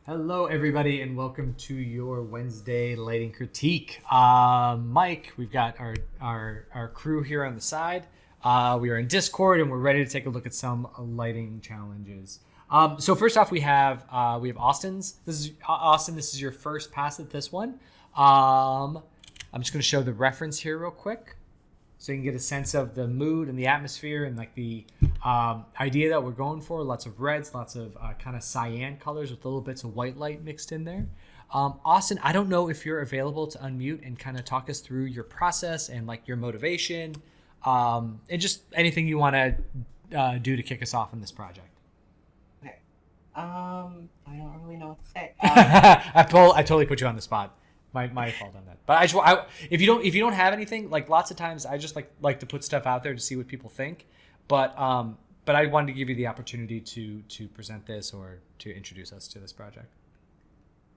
Hello, everybody, and welcome to your Wednesday lighting critique. Mike, we've got our crew here on the side. We are in Discord, and we're ready to take a look at some lighting challenges. So first off, we have Austin's. This is Austin. This is your first pass at this one. I'm just going to show the reference here real quick, so you can get a sense of the mood and the atmosphere and like the idea that we're going for. Lots of reds, lots of kind of cyan colors with little bits of white light mixed in there. Austin, I don't know if you're available to unmute and kind of talk us through your process and like your motivation and just anything you want to do to kick us off in this project. Okay. I don't really know what to say. I totally put you on the spot. My fault on that. But if you don't have anything, like lots of times I just like to put stuff out there to see what people think. But I wanted to give you the opportunity to present this or to introduce us to this project.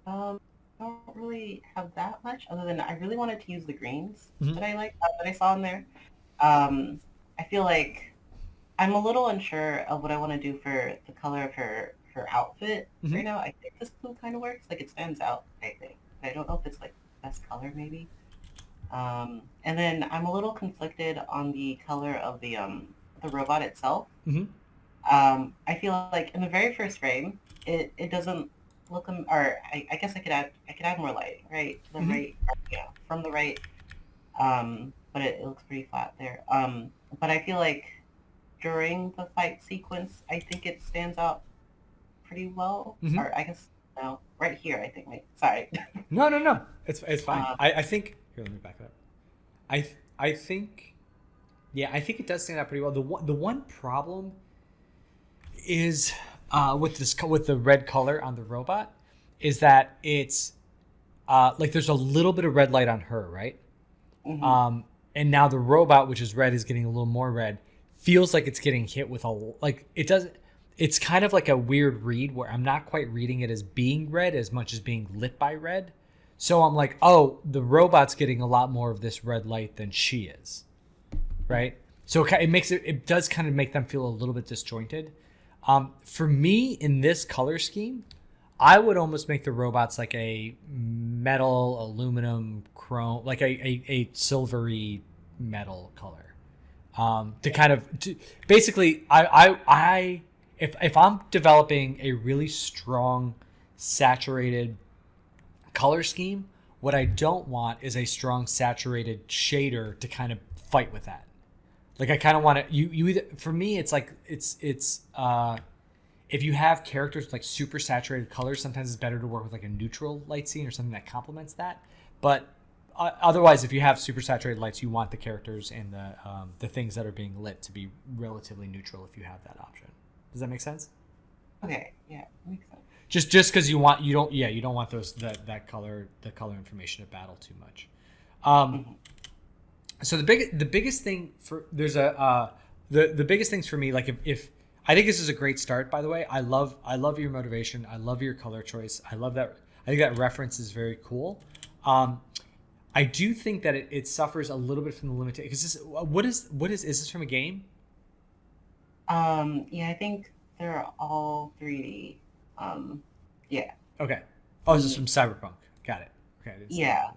I don't really have that much other than I really wanted to use the greens that I saw in there. I feel like I'm a little unsure of what I want to do for the color of her outfit right now. I think this blue kind of works. Like it stands out, I think. I don't know if it's like best color maybe. And then I'm a little conflicted on the color of the robot itself. I feel like in the very first frame, it doesn't look, or I guess I could add more lighting, right? To the right, yeah, from the right. But it looks pretty flat there. But I feel like during the fight sequence, I think it stands out pretty well. Or I guess no, right here, I think. Sorry. No. It's fine. I think here. Let me back it up. I think it does stand out pretty well. The one problem is with the red color on the robot is that it's like there's a little bit of red light on her, right? And now the robot, which is red, is getting a little more red. Feels like it's getting hit with it doesn't. It's kind of like a weird read where I'm not quite reading it as being red as much as being lit by red. So I'm like, oh, the robot's getting a lot more of this red light than she is, right? So it does kind of make them feel a little bit disjointed. For me, in this color scheme, I would almost make the robots like a metal, aluminum, chrome, like a silvery metal color. Basically, if I'm developing a really strong saturated color scheme, what I don't want is a strong saturated shader to kind of fight with that. Like I kind of want to you either, for me it's like it's if you have characters with like super saturated colors, sometimes it's better to work with like a neutral light scene or something that complements that. But otherwise, if you have super saturated lights, you want the characters and the things that are being lit to be relatively neutral if you have that option. Does that make sense? Okay, yeah, makes sense. Just because you don't want that color information to battle too much. So the biggest thing for the biggest things for me, like if I think this is a great start. By the way, I love your motivation. I love your color choice. I love that. I think that reference is very cool. I do think that it suffers a little bit from the limitation. Because is this from a game? Yeah, I think they're all 3D. Yeah. Okay. Oh, this is from Cyberpunk. Got it. Okay. Yeah,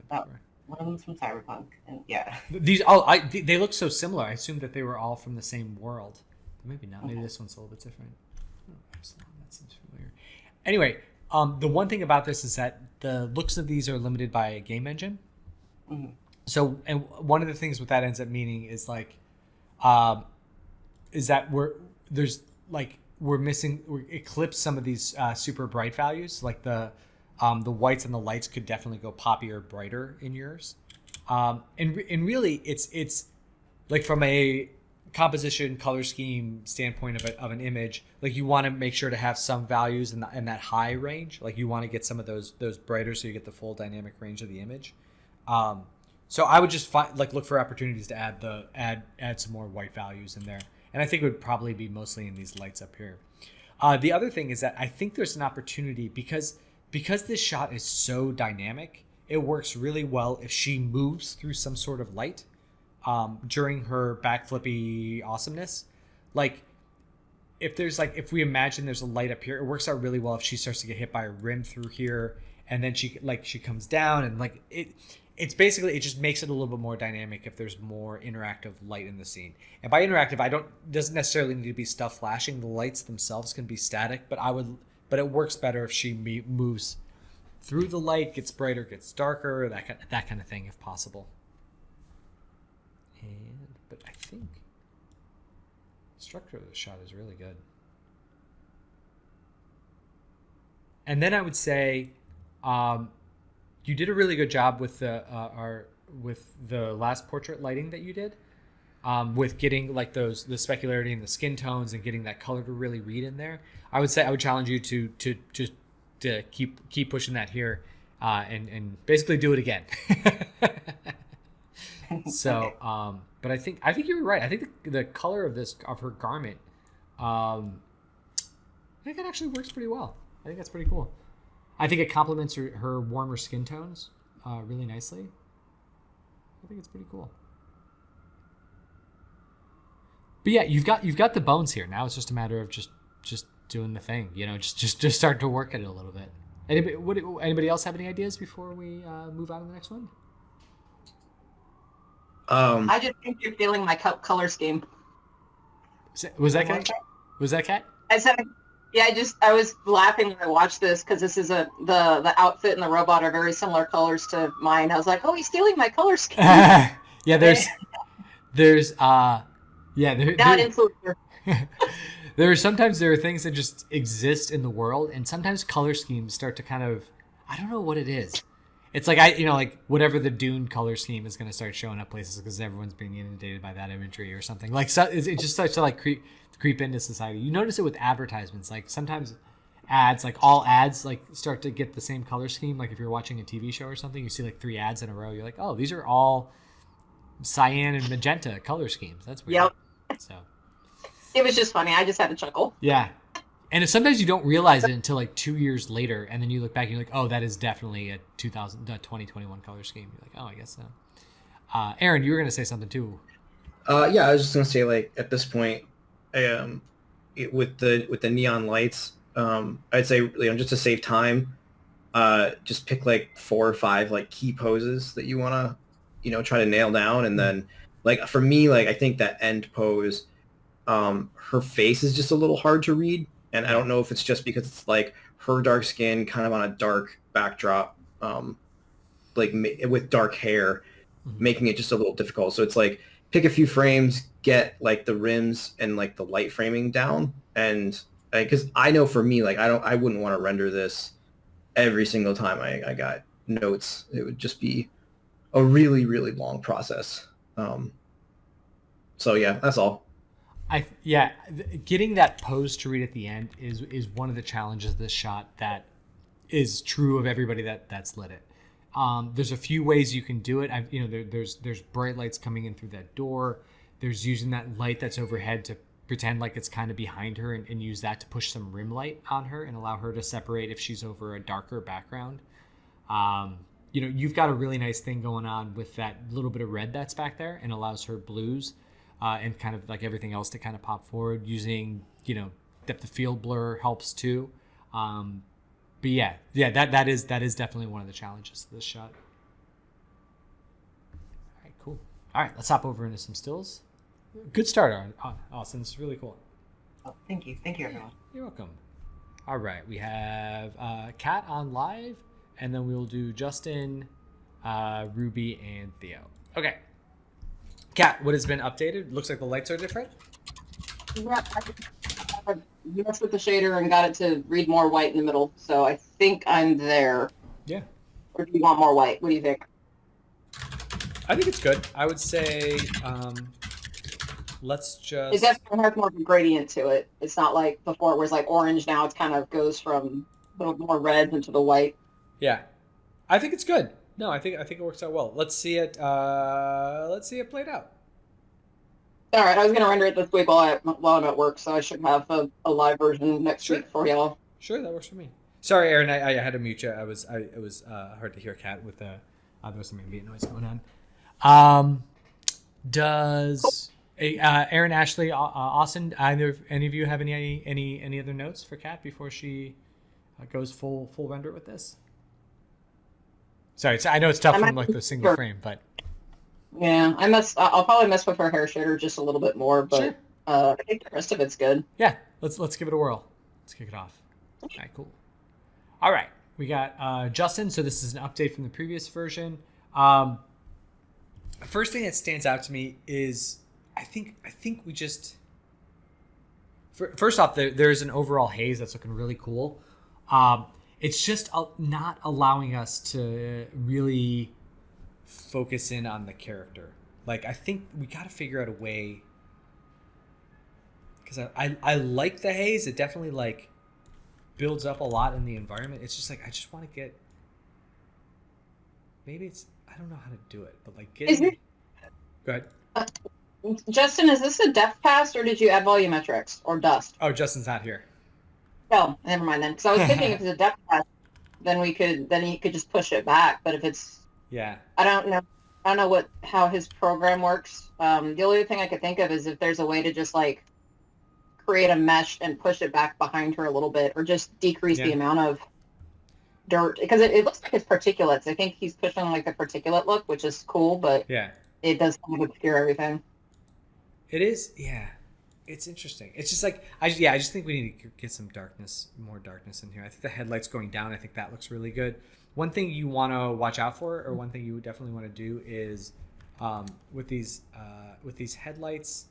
one of them's from Cyberpunk, and yeah. They look so similar. I assumed that they were all from the same world. Maybe not. Maybe this one's a little bit different. Oh, Epsilon. That seems familiar. Anyway, the one thing about this is that the looks of these are limited by a game engine. So, and one of the things what that ends up meaning is like, is that we eclipse some of these super bright values. Like the whites and the lights could definitely go poppier, brighter in yours. And really, it's like from a composition color scheme standpoint of an image, like you want to make sure to have some values in that high range. Like you want to get some of those brighter, so you get the full dynamic range of the image. So I would just look for opportunities to add some more white values in there. And I think it would probably be mostly in these lights up here. The other thing is that I think there's an opportunity because this shot is so dynamic, it works really well if she moves through some sort of light during her backflippy awesomeness. Like if there's like, if we imagine there's a light up here, it works out really well if she starts to get hit by a rim through here, and then she comes down, and like it's basically, it just makes it a little bit more dynamic if there's more interactive light in the scene. And by interactive, doesn't necessarily need to be stuff flashing. The lights themselves can be static, but it works better if she moves through the light, gets brighter, gets darker, that kind of thing, if possible. But I think the structure of the shot is really good. And then I would say, you did a really good job with the last portrait lighting that you did, with getting like the specularity and the skin tones and getting that color to really read in there. I would challenge you to keep pushing that here, and basically do it again. So, but I think you were right. I think the color of her garment, I think it actually works pretty well. I think that's pretty cool. I think it complements her warmer skin tones really nicely. I think it's pretty cool. But yeah, you've got the bones here. Now it's just a matter of just doing the thing. Just start to work at it a little bit. Anybody else have any ideas before we move on to the next one? I just think you're feeling my color scheme. Was that Kat? Was that Kat? I said, yeah. I was laughing when I watched this because this is the outfit and the robot are very similar colors to mine. I was like, oh, he's stealing my color scheme. Yeah, there's not influencer. There are things that just exist in the world, and sometimes color schemes start to kind of, I don't know what it is. It's like like whatever the Dune color scheme is going to start showing up places because everyone's being inundated by that imagery or something. Like, so it just starts to like creep into society. You notice it with advertisements. Like sometimes ads, like all ads, like start to get the same color scheme. Like if you're watching a TV show or something, you see like 3 ads in a row. You're like, oh, these are all cyan and magenta color schemes. That's weird. Yep. So it was just funny. I just had to chuckle. Yeah. And sometimes you don't realize it until like 2 years later, and then you look back and you're like, oh, that is definitely a 2021 color scheme. You're like, oh, I guess so. Aaron, you were going to say something too. Yeah, I was just going to say, like, at this point, with the neon lights, I'd say, just to save time, just pick like 4 or 5 like key poses that you want to, try to nail down. And then like for me, like I think that end pose, her face is just a little hard to read. And I don't know if it's just because it's like her dark skin kind of on a dark backdrop, like with dark hair, making it just a little difficult. So it's like pick a few frames, get like the rims and like the light framing down. And because I know for me, like I wouldn't want to render this every single time I got notes. It would just be a really, really long process. So yeah, that's all. Getting that pose to read at the end is one of the challenges of this shot that is true of everybody that's lit it. There's a few ways you can do it. There's bright lights coming in through that door. There's using that light that's overhead to pretend like it's kind of behind her and use that to push some rim light on her and allow her to separate if she's over a darker background. You've got a really nice thing going on with that little bit of red that's back there and allows her blues and kind of like everything else to kind of pop forward. Using, depth of field blur helps too. But that is definitely one of the challenges of this shot. All right, cool. All right, let's hop over into some stills. Good start, Austin. This is really cool. Oh, thank you, everyone. You're welcome. All right, we have Kat on live, and then we'll do Justin, Ruby, and Theo. Okay. Kat, what has been updated? Looks like the lights are different. Yeah, I messed with the shader and got it to read more white in the middle, so I think I'm there. Yeah. Or do you want more white? What do you think? I think it's good. I would say let's just... It definitely has more of a gradient to it. It's not like before it was like orange. Now it kind of goes from a little more red into the white. Yeah. I think it's good. No, I think it works out well. Let's see it played out. All right, I was going to render it this week while I'm at work, so I should have a live version next week for y'all. Sure, that works for me. Sorry, Aaron, I had to mute you. It was hard to hear Kat with there was some ambient noise going on. Does Hey, Aaron, Ashley, Austin, either any of you have any other notes for Kat before she goes full render with this? Sorry, I know it's tough from like the single frame, but Yeah, I'll probably mess with her hair shader just a little bit more, but sure. I think the rest of it's good. Yeah, let's give it a whirl. Let's kick it off. All right, cool. All right, we got Justin. So this is an update from the previous version. First thing that stands out to me is I think we just first off there's an overall haze that's looking really cool. It's just not allowing us to really focus in on the character. Like I think we got to figure out a way, because I like the haze. It definitely like builds up a lot in the environment. It's just like I just want to get, maybe it's, I don't know how to do it, but like getting. Go ahead. Justin, is this a depth pass or did you add volumetrics or dust? Oh, Justin's not here. Oh, never mind then. Because I was thinking if it's a depth pass, then you could just push it back. But if it's, yeah, I don't know how his program works. The only other thing I could think of is if there's a way to just like create a mesh and push it back behind her a little bit, or just decrease the amount of dirt, because it looks like it's particulates. I think he's pushing like the particulate look, which is cool, but yeah, it does kind of obscure everything. It is, yeah. It's interesting. It's just like I just think we need to get some more darkness in here. I think the headlights going down, I think that looks really good. One thing you want to watch out for, or one thing you definitely want to do, is with these headlights,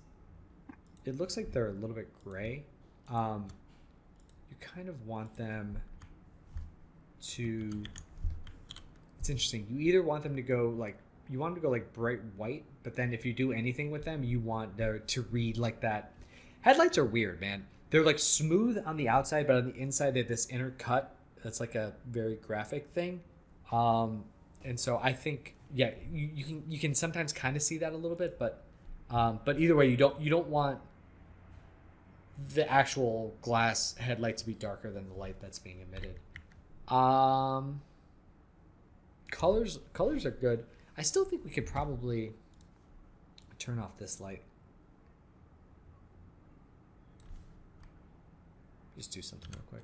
it looks like they're a little bit gray. You kind of want them to. It's interesting. You either want them to go like. You want them to go like bright white, but then if you do anything with them, you want to read like that. Headlights are weird, man. They're like smooth on the outside, but on the inside they have this inner cut that's like a very graphic thing. And so I think, yeah, you can sometimes kind of see that a little bit, but either way, you don't want the actual glass headlight to be darker than the light that's being emitted. Colors are good. I still think we could probably turn off this light. Just do something real quick.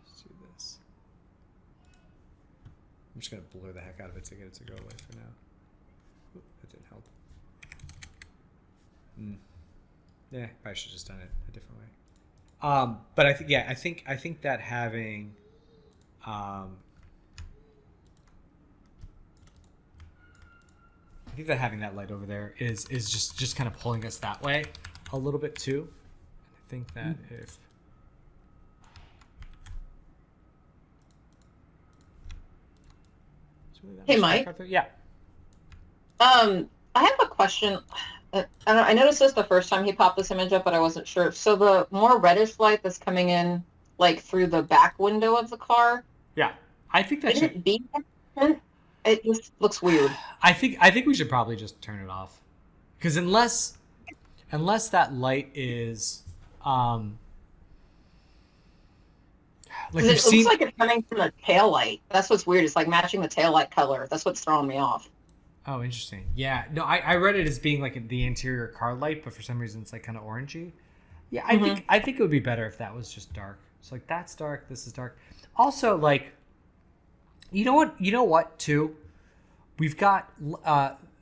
Let's do this. I'm just going to blur the heck out of it to get it to go away for now. Oop, that didn't help. Yeah, I should have just done it a different way. But I think, yeah, I think that having... I think that having that light over there is just kind of pulling us that way a little bit too. And I think that if Hey, Mike. Yeah. I have a question. I noticed this the first time he popped this image up, but I wasn't sure. So the more reddish light that's coming in, like through the back window of the car. Yeah, I think that should be. It just looks weird. I think we should probably just turn it off, because unless that light is like it looks like it's coming from the tail light. That's what's weird. It's like matching the tail light color. That's what's throwing me off. Oh, interesting. Yeah, no, I read it as being like the interior car light, but for some reason it's like kind of orangey. Yeah, I think it would be better if that was just dark. It's like that's dark, this is dark. Also, like, you know what too? We've got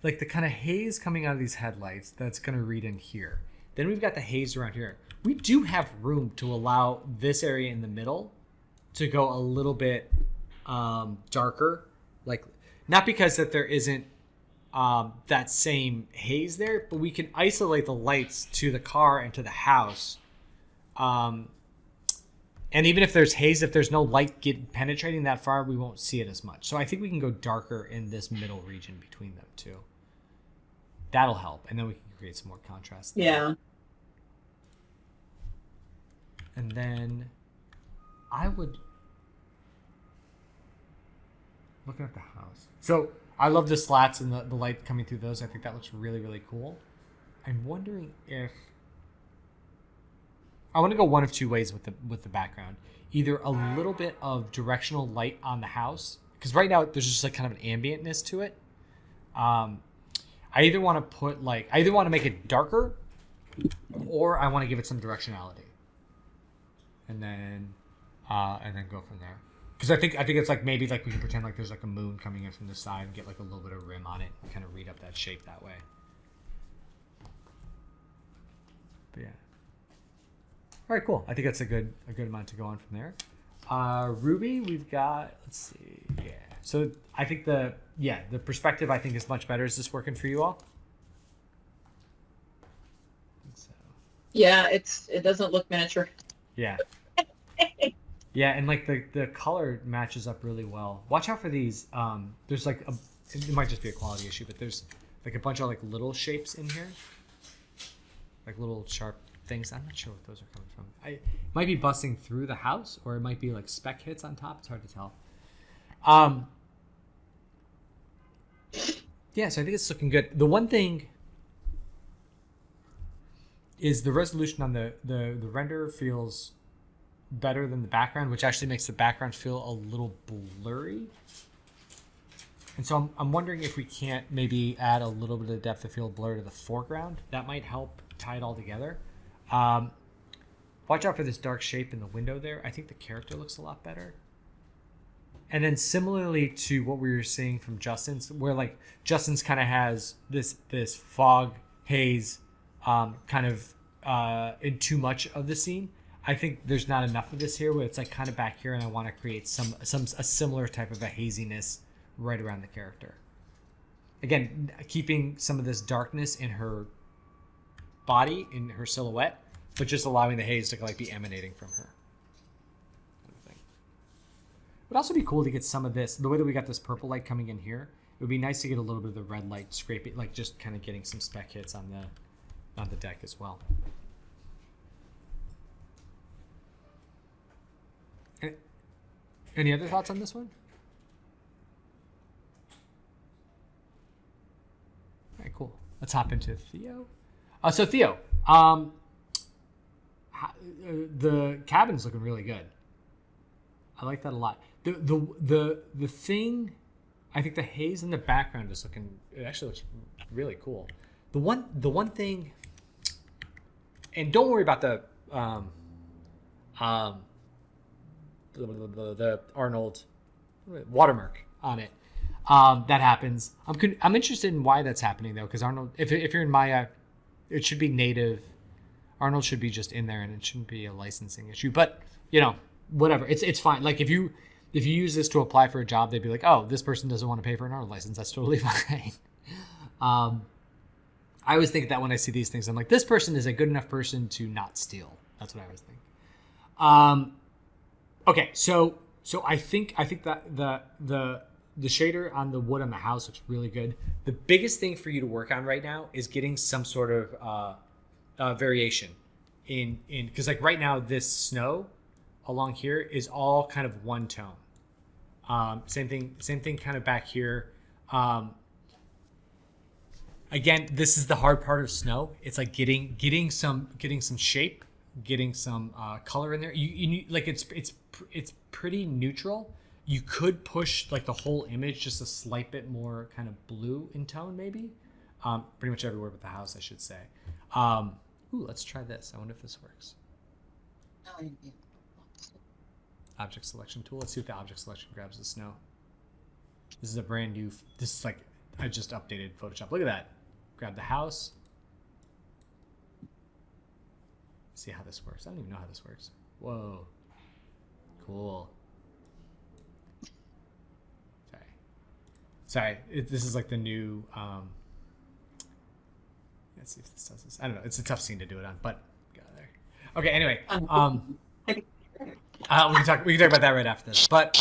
like the kind of haze coming out of these headlights that's going to read in here. Then we've got the haze around here. We do have room to allow this area in the middle to go a little bit darker. Like, not because that there isn't that same haze there, but we can isolate the lights to the car and to the house. And even if there's haze, if there's no light penetrating that far, we won't see it as much. So I think we can go darker in this middle region between them two. That'll help. And then we can create some more contrast there. Yeah. And then I would... Looking at the house. So I love the slats and the light coming through those. I think that looks really, really cool. I'm wondering if... I want to go one of two ways with the background. Either a little bit of directional light on the house, because right now there's just like kind of an ambientness to it. I either want to make it darker, or I want to give it some directionality, and then go from there. Because I think it's like maybe like we can pretend like there's like a moon coming in from the side and get like a little bit of rim on it and kind of read up that shape that way. But yeah. All right, cool. I think that's a good amount to go on from there. Ruby, we've got, let's see, yeah. So I think the perspective I think is much better. Is this working for you all? I think so. Yeah, it doesn't look miniature. Yeah. Yeah, and like the color matches up really well. Watch out for these. There's like it might just be a quality issue, but there's like a bunch of like little shapes in here, like little sharp things. I'm not sure what those are coming from. It might be busting through the house, or it might be like speck hits on top. It's hard to tell. Yeah, so I think it's looking good. The one thing is the resolution on the render feels better than the background, which actually makes the background feel a little blurry. And so I'm wondering if we can't maybe add a little bit of depth of field blur to the foreground. That might help tie it all together. Watch out for this dark shape in the window there. I think the character looks a lot better. And then similarly to what we were seeing from Justin's, where like Justin's kind of has this fog haze kind of in too much of the scene. I think there's not enough of this here, where it's like kind of back here, and I want to create a similar type of a haziness right around the character. Again, keeping some of this darkness in her body, in her silhouette, but just allowing the haze to like be emanating from her. It would also be cool to get some of this, the way that we got this purple light coming in here. It would be nice to get a little bit of the red light scraping, like just kind of getting some speck hits on the deck as well. Any other thoughts on this one? All right, cool. Let's hop into Theo. So Theo, the cabin's looking really good. I like that a lot. The thing, I think the haze in the background is looking. It actually looks really cool. The one thing, and don't worry about the Arnold watermark on it. That happens. I'm interested in why that's happening though, because Arnold, if you're in Maya, it should be native. Arnold should be just in there, and it shouldn't be a licensing issue. But whatever. It's fine. Like if you use this to apply for a job, they'd be like, oh, this person doesn't want to pay for an Arnold license. That's totally fine. I always think that when I see these things, I'm like, this person is a good enough person to not steal. That's what I always think. Okay, so I think that the shader on the wood on the house looks really good. The biggest thing for you to work on right now is getting some sort of variation in because like right now this snow along here is all kind of one tone. Same thing kind of back here. Again, this is the hard part of snow. It's like getting some shape, getting some color in there. You like it's pretty neutral. You could push like the whole image just a slight bit more kind of blue in tone, maybe. Pretty much everywhere but the house, I should say. Let's try this. I wonder if this works. Object selection tool. Let's see if the object selection grabs the snow. This is a brand new. This is like I just updated Photoshop. Look at that. Grab the house. See how this works. I don't even know how this works. Whoa. Cool. Sorry. This is like the new. Let's see if this does this. I don't know. It's a tough scene to do it on, but go there. Okay. Anyway, we can talk about that right after this. But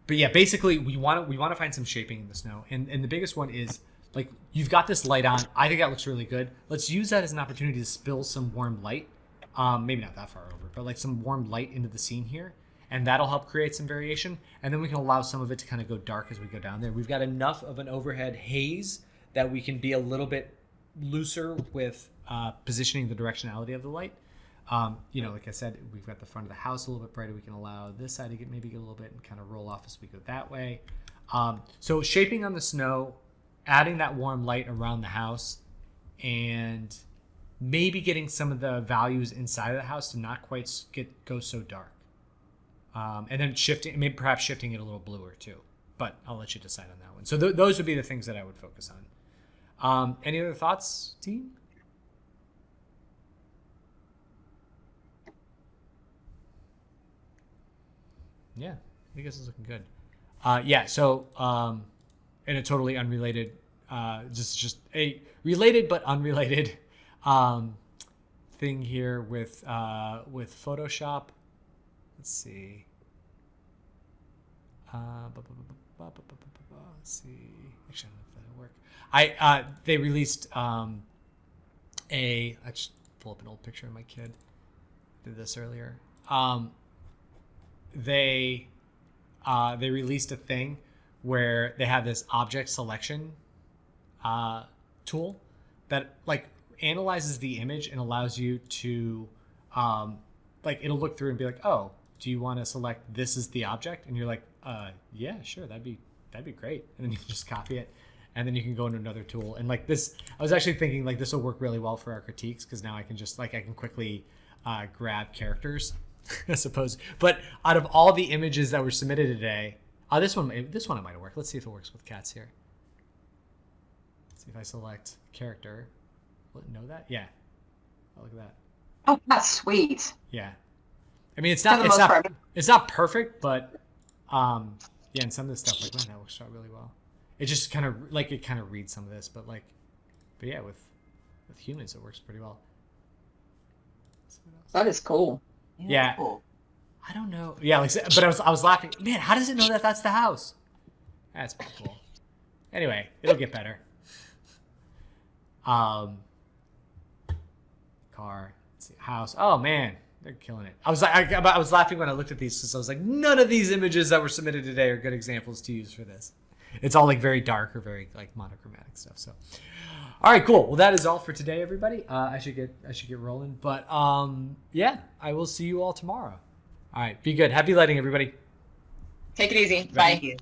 yeah, basically we want to find some shaping in the snow, and the biggest one is like you've got this light on. I think that looks really good. Let's use that as an opportunity to spill some warm light. Maybe not that far over, but like some warm light into the scene here. And that'll help create some variation. And then we can allow some of it to kind of go dark as we go down there. We've got enough of an overhead haze that we can be a little bit looser with positioning the directionality of the light. Like I said, we've got the front of the house a little bit brighter. We can allow this side to maybe get a little bit and kind of roll off as we go that way. So shaping on the snow, adding that warm light around the house and maybe getting some of the values inside of the house to not quite go so dark. And then perhaps shifting it a little bluer too. But I'll let you decide on that one. So those would be the things that I would focus on. Any other thoughts, team? Yeah, I guess it's looking good. So in a totally unrelated, just a related but unrelated thing here with Photoshop. Let's see. Let's see. Actually, I don't know if that'll work. They released I just pull up an old picture of my kid. Did this earlier. They released a thing where they have this object selection tool that like analyzes the image and allows you to it'll look through and be like, oh, do you want to select this as the object? And you're like, yeah, sure, that'd be great. And then you can just copy it, and then you can go into another tool. And like this, I was actually thinking like this will work really well for our critiques because now I can just I can quickly grab characters, I suppose. But out of all the images that were submitted today, this one it might work. Let's see if it works with cats here. Let's see if I select character. Will it know that? Yeah. Oh, look at that. Oh, that's sweet. Yeah. I mean, it's not perfect, but yeah, and some of this stuff like man, that works out really well. It just kind of reads some of this, but yeah, with humans it works pretty well. That is cool. Yeah. Cool. I don't know. Yeah, but I was laughing. Man, how does it know that that's the house? That's pretty cool. Anyway, it'll get better. Car. Let's see, house. Oh man, they're killing it. I was laughing when I looked at these because I was like, none of these images that were submitted today are good examples to use for this. It's all like very dark or very like monochromatic stuff. So, all right, cool. Well, that is all for today, everybody. I should get rolling, but yeah, I will see you all tomorrow. All right, be good. Happy lighting, everybody. Take it easy. Thank Bye. you.